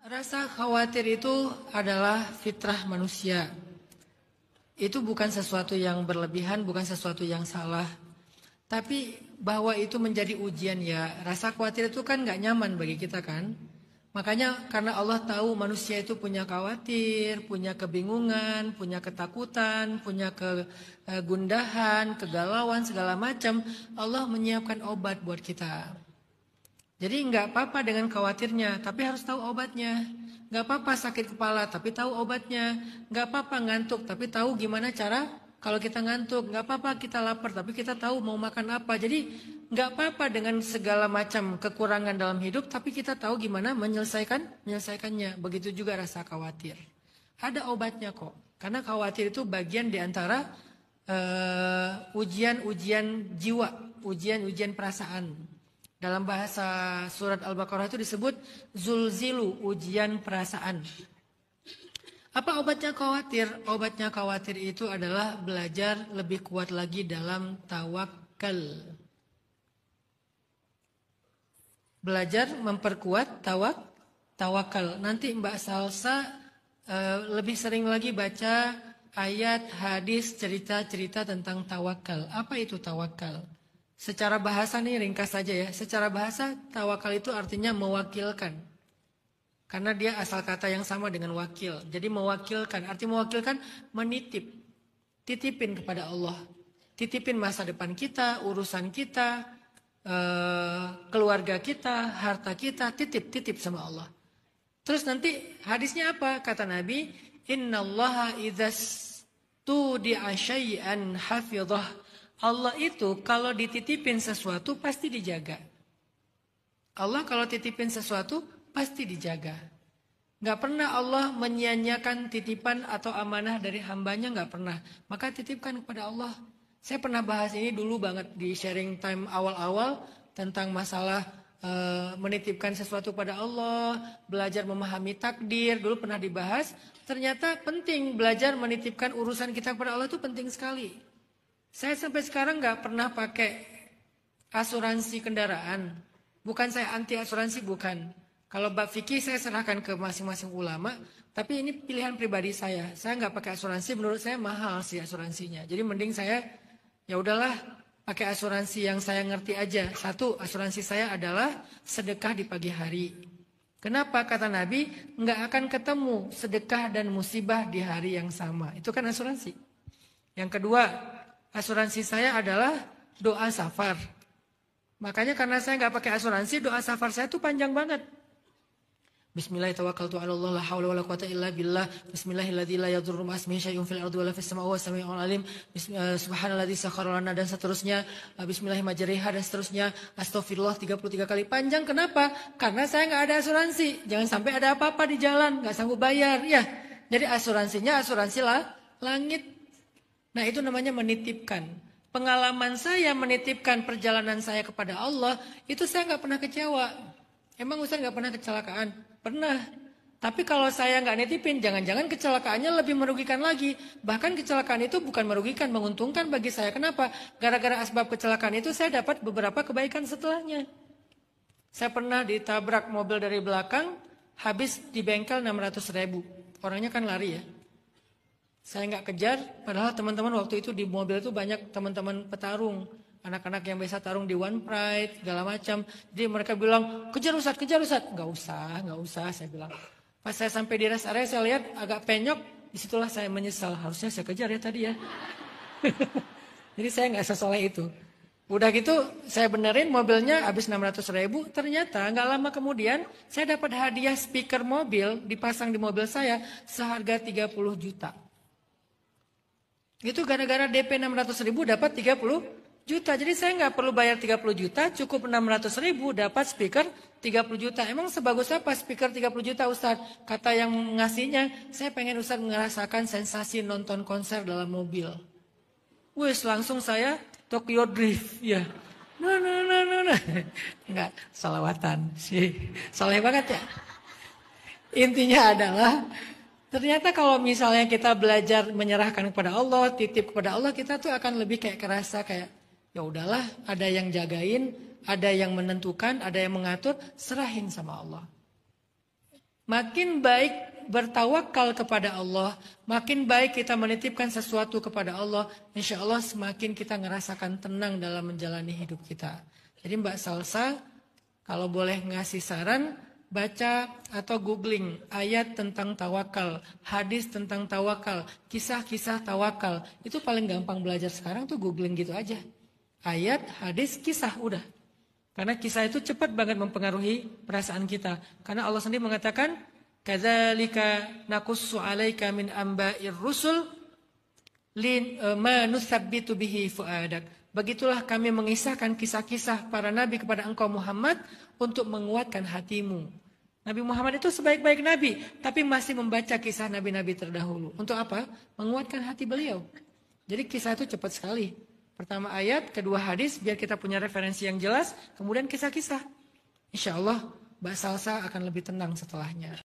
Rasa khawatir itu adalah fitrah manusia. Itu bukan sesuatu yang berlebihan, bukan sesuatu yang salah. Tapi bahwa itu menjadi ujian ya. Rasa khawatir itu kan gak nyaman bagi kita kan. Makanya karena Allah tahu manusia itu punya khawatir, punya kebingungan, punya ketakutan, punya kegundahan, kegalauan, segala macam. Allah menyiapkan obat buat kita. Jadi nggak apa-apa dengan khawatirnya, tapi harus tahu obatnya. Nggak apa-apa sakit kepala, tapi tahu obatnya. Nggak apa-apa ngantuk, tapi tahu gimana cara kalau kita ngantuk. Nggak apa-apa kita lapar, tapi kita tahu mau makan apa. Jadi nggak apa-apa dengan segala macam kekurangan dalam hidup, tapi kita tahu gimana menyelesaikannya. Begitu juga rasa khawatir. Ada obatnya kok, karena khawatir itu bagian diantara ujian-ujian jiwa, ujian-ujian perasaan. Dalam bahasa surat Al-Baqarah itu disebut zulzilu, ujian perasaan. Apa obatnya khawatir? Obatnya khawatir itu adalah belajar lebih kuat lagi dalam tawakal. Belajar memperkuat tawakal. Nanti Mbak Salsa lebih sering lagi baca ayat, hadis, cerita-cerita tentang tawakal. Apa itu tawakal? Secara bahasa nih ringkas saja ya. Secara bahasa tawakal itu artinya mewakilkan. Karena dia asal kata yang sama dengan wakil. Jadi mewakilkan. Arti mewakilkan menitip. Titipin kepada Allah. Titipin masa depan kita, urusan kita, keluarga kita, harta kita. Titip sama Allah. Terus nanti hadisnya apa? Kata Nabi, innallaha idzas tudi'a syai'an hafidhah. Allah itu kalau dititipin sesuatu pasti dijaga. Allah kalau titipin sesuatu pasti dijaga. Gak pernah Allah menyia-nyiakan titipan atau amanah dari hambanya, gak pernah. Maka titipkan kepada Allah. Saya pernah bahas ini dulu banget di sharing time awal-awal tentang masalah menitipkan sesuatu pada Allah, belajar memahami takdir, dulu pernah dibahas. Ternyata penting belajar menitipkan urusan kita kepada Allah itu penting sekali. Saya sampai sekarang nggak pernah pakai asuransi kendaraan. Bukan saya anti asuransi, bukan. Kalau bab fikih saya serahkan ke masing-masing ulama. Tapi ini pilihan pribadi saya. Saya nggak pakai asuransi, menurut saya mahal sih asuransinya. Jadi mending saya, ya udahlah pakai asuransi yang saya ngerti aja. Satu, asuransi saya adalah sedekah di pagi hari. Kenapa? Kata Nabi, nggak akan ketemu sedekah dan musibah di hari yang sama. Itu kan asuransi. Yang kedua, asuransi saya adalah doa safar. Makanya karena saya nggak pakai asuransi, doa safar saya tuh panjang banget. Bismillahirrahmanirrahim. La haula wala quwata illa billah. Bismillahilladzi la yadurru ma ismihi syai'un fil ardi wala fis samai wa huwas samiul alim. Subhanalladzi sakhkhara lana dan seterusnya. Bismillahirrahmanirrahim dan seterusnya. Astagfirullah 33 kali. Panjang kenapa? Karena saya nggak ada asuransi. Jangan sampai ada apa-apa di jalan, nggak sanggup bayar ya. Jadi asuransinya asuransi langit. Nah itu namanya menitipkan. Pengalaman saya menitipkan perjalanan saya kepada Allah, itu saya nggak pernah kecewa. Emang Ustaz nggak pernah kecelakaan? Pernah. Tapi kalau saya nggak nitipin, jangan-jangan kecelakaannya lebih merugikan lagi. Bahkan kecelakaan itu bukan merugikan, menguntungkan bagi saya. Kenapa? Gara-gara asbab kecelakaan itu saya dapat beberapa kebaikan setelahnya. Saya pernah ditabrak mobil dari belakang, habis di bengkel 600.000. Orangnya kan lari ya. Saya nggak kejar, padahal teman-teman waktu itu di mobil itu banyak teman-teman petarung. Anak-anak yang biasa tarung di One Pride, segala macam. Jadi mereka bilang, kejar Ustaz. Nggak usah, saya bilang. Pas saya sampai di rest area, saya lihat agak penyok. Disitulah saya menyesal, harusnya saya kejar ya tadi ya. Jadi saya nggak sesoleh itu. Udah gitu, saya benerin mobilnya habis 600.000. Ternyata nggak lama kemudian, saya dapat hadiah speaker mobil, dipasang di mobil saya, seharga 30 juta. Itu gara-gara DP 600.000 dapat 30 juta. Jadi saya nggak perlu bayar 30 juta, cukup 600.000 dapat speaker 30 juta. Emang sebagus apa speaker 30 juta Ustaz? Kata yang ngasihnya, saya pengen Ustaz merasakan sensasi nonton konser dalam mobil. Wes langsung saya Tokyo Drift ya. No. Enggak, salawatan sih. Saleh banget ya. Intinya adalah ternyata kalau misalnya kita belajar menyerahkan kepada Allah, titip kepada Allah, kita tuh akan lebih kayak kerasa kayak ya udahlah, ada yang jagain, ada yang menentukan, ada yang mengatur, serahin sama Allah. Makin baik bertawakal kepada Allah, makin baik kita menitipkan sesuatu kepada Allah, insya Allah semakin kita ngerasakan tenang dalam menjalani hidup kita. Jadi Mbak Salsa, kalau boleh ngasih saran, baca atau googling ayat tentang tawakal, hadis tentang tawakal, kisah-kisah tawakal. Itu paling gampang belajar sekarang tuh googling gitu aja. Ayat, hadis, kisah, udah. Karena kisah itu cepat banget mempengaruhi perasaan kita. Karena Allah sendiri mengatakan, kadzalika naqussu 'alaika min amba'ir rusul ma nusabbitu bihi fuadak. Begitulah kami mengisahkan kisah-kisah para nabi kepada engkau Muhammad untuk menguatkan hatimu. Nabi Muhammad itu sebaik-baik nabi, tapi masih membaca kisah nabi-nabi terdahulu. Untuk apa? Menguatkan hati beliau. Jadi kisah itu cepat sekali. Pertama ayat, kedua hadis, biar kita punya referensi yang jelas. Kemudian kisah-kisah. Insya Allah Mbak Salsa akan lebih tenang setelahnya.